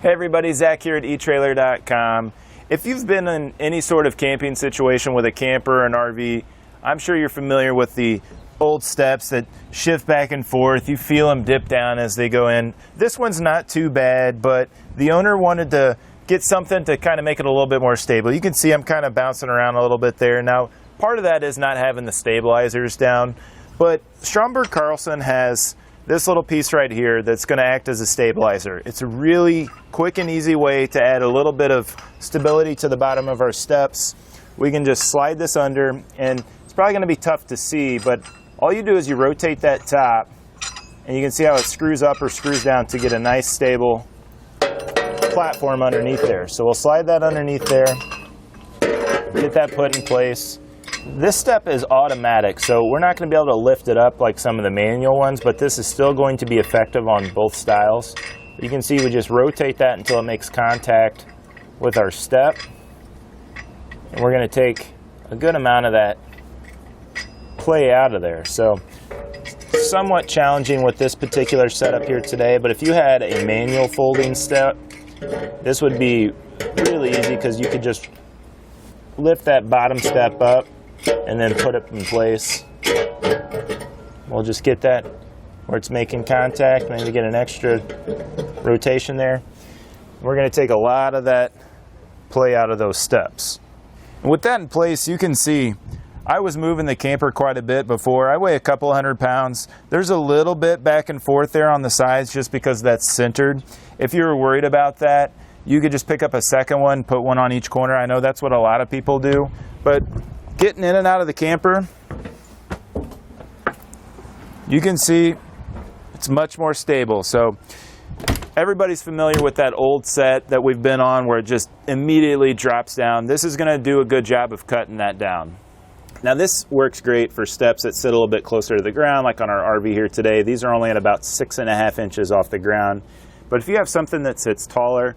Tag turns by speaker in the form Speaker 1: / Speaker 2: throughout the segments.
Speaker 1: Hey everybody, Zack here at etrailer.com. If you've been in any sort of camping situation with a camper or an RV, I'm sure you're familiar with the old steps that shift back and forth. You feel them dip down as they go in. This one's not too bad, but the owner wanted to get something to kind of make it a little bit more stable. You can see I'm kind of bouncing around a little bit there. Now, part of that is not having the stabilizers down, but Stromberg Carlson has this little piece right here that's going to act as a stabilizer. It's a really quick and easy way to add a little bit of stability to the bottom of our steps. We can just slide this under, and it's probably going to be tough to see, but all you do is you rotate that top, and you can see how it screws up or screws down to get a nice stable platform underneath there. So we'll slide that underneath there, get that put in place. This step is automatic, so we're not going to be able to lift it up like some of the manual ones, but this is still going to be effective on both styles. You can see we just rotate that until it makes contact with our step, and we're going to take a good amount of that play out of there. So somewhat challenging with this particular setup here today, but if you had a manual folding step, this would be really easy because you could just lift that bottom step up and then put it in place. We'll just get that where it's making contact, maybe get an extra rotation there. We're going to take a lot of that play out of those steps. And with that in place, you can see I was moving the camper quite a bit before. I weigh a couple hundred pounds. There's a little bit back and forth there on the sides just because that's centered. If you were worried about that, you could just pick up a second one, put one on each corner. I know that's what a lot of people do, but getting in and out of the camper, you can see it's much more stable. So everybody's familiar with that old set that we've been on where it just immediately drops down. This is going to do a good job of cutting that down. Now this works great for steps that sit a little bit closer to the ground, like on our RV here today. These are only at about 6.5 inches off the ground. But if you have something that sits taller,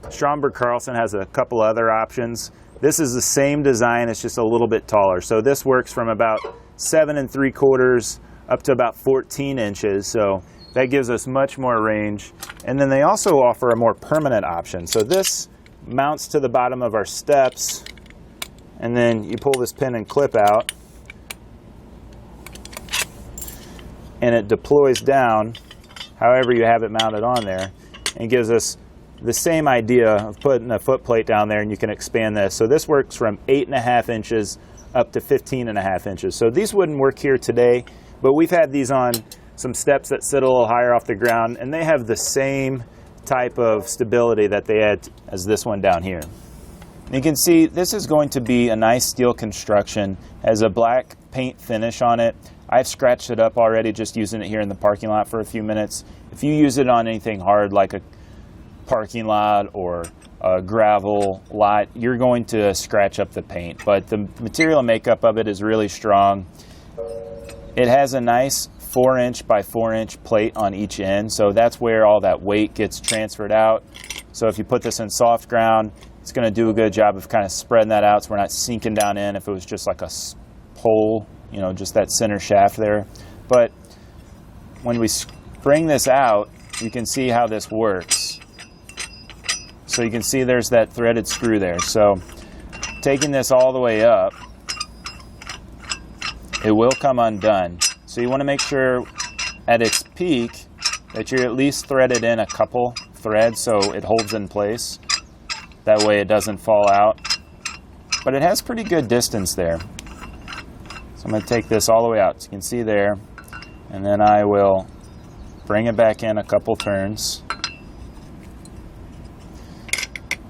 Speaker 1: Stromberg Carlson has a couple other options. This is the same design, it's just a little bit taller. So this works from about 7 3/4 up to about 14 inches. So that gives us much more range. And then they also offer a more permanent option. So this mounts to the bottom of our steps, and then you pull this pin and clip out, and it deploys down however you have it mounted on there, and gives us the same idea of putting a foot plate down there, and you can expand this. So this works from 8.5 inches up to 15.5 inches. So these wouldn't work here today, but we've had these on some steps that sit a little higher off the ground, and they have the same type of stability that they had as this one down here. You can see this is going to be a nice steel construction, has a black paint finish on it. I've scratched it up already just using it here in the parking lot for a few minutes. If you use it on anything hard like a parking lot or a gravel lot, you're going to scratch up the paint, but the material makeup of it is really strong. It has a nice 4-inch by 4-inch plate on each end, so that's where all that weight gets transferred out. So if you put this in soft ground, it's going to do a good job of kind of spreading that out so we're not sinking down in if it was just like a pole, you know, just that center shaft there. But when we bring this out, you can see how this works. So you can see there's that threaded screw there. So taking this all the way up, it will come undone. So you want to make sure at its peak that you're at least threaded in a couple threads so it holds in place. That way it doesn't fall out. But it has pretty good distance there. So I'm going to take this all the way out. So you can see there. And then I will bring it back in a couple turns.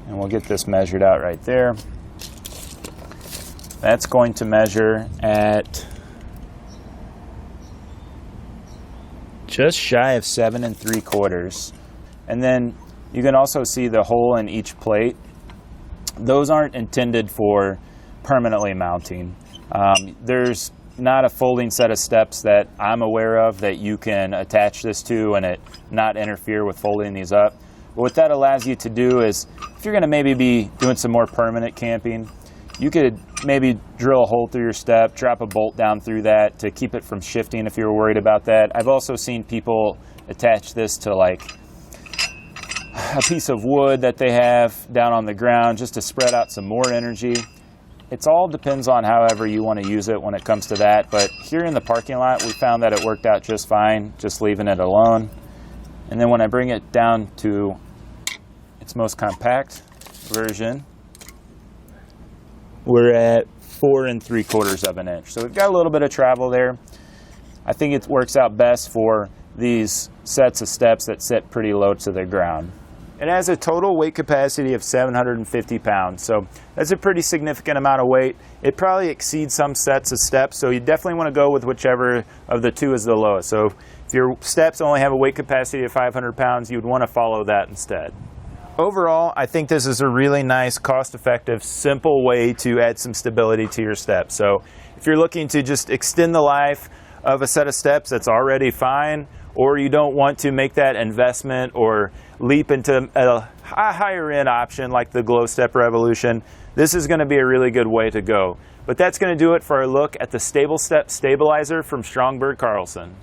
Speaker 1: And we'll get this measured out right there. That's going to measure at just shy of 7 3/4. And then you can also see the hole in each plate. Those aren't intended for permanently mounting. There's not a folding set of steps that I'm aware of that you can attach this to and it not interfere with folding these up. But what that allows you to do is, if you're going to maybe be doing some more permanent camping, you could maybe drill a hole through your step, drop a bolt down through that to keep it from shifting if you're worried about that. I've also seen people attach this to like a piece of wood that they have down on the ground just to spread out some more energy. It all depends on however you want to use it when it comes to that, but here in the parking lot we found that it worked out just fine, just leaving it alone. And then when I bring it down to its most compact version, we're at 4 3/4 of an inch. So we've got a little bit of travel there. I think it works out best for these sets of steps that sit pretty low to the ground. It has a total weight capacity of 750 pounds, so that's a pretty significant amount of weight. It probably exceeds some sets of steps, so you definitely want to go with whichever of the two is the lowest. So if your steps only have a weight capacity of 500 pounds, you would want to follow that instead. Overall, I think this is a really nice, cost-effective, simple way to add some stability to your steps. So if you're looking to just extend the life of a set of steps that's already fine, or you don't want to make that investment or leap into a higher end option like the Glow Step Revolution, this is going to be a really good way to go. But that's going to do it for our look at the Stabil-Step stabilizer from Stromberg Carlson.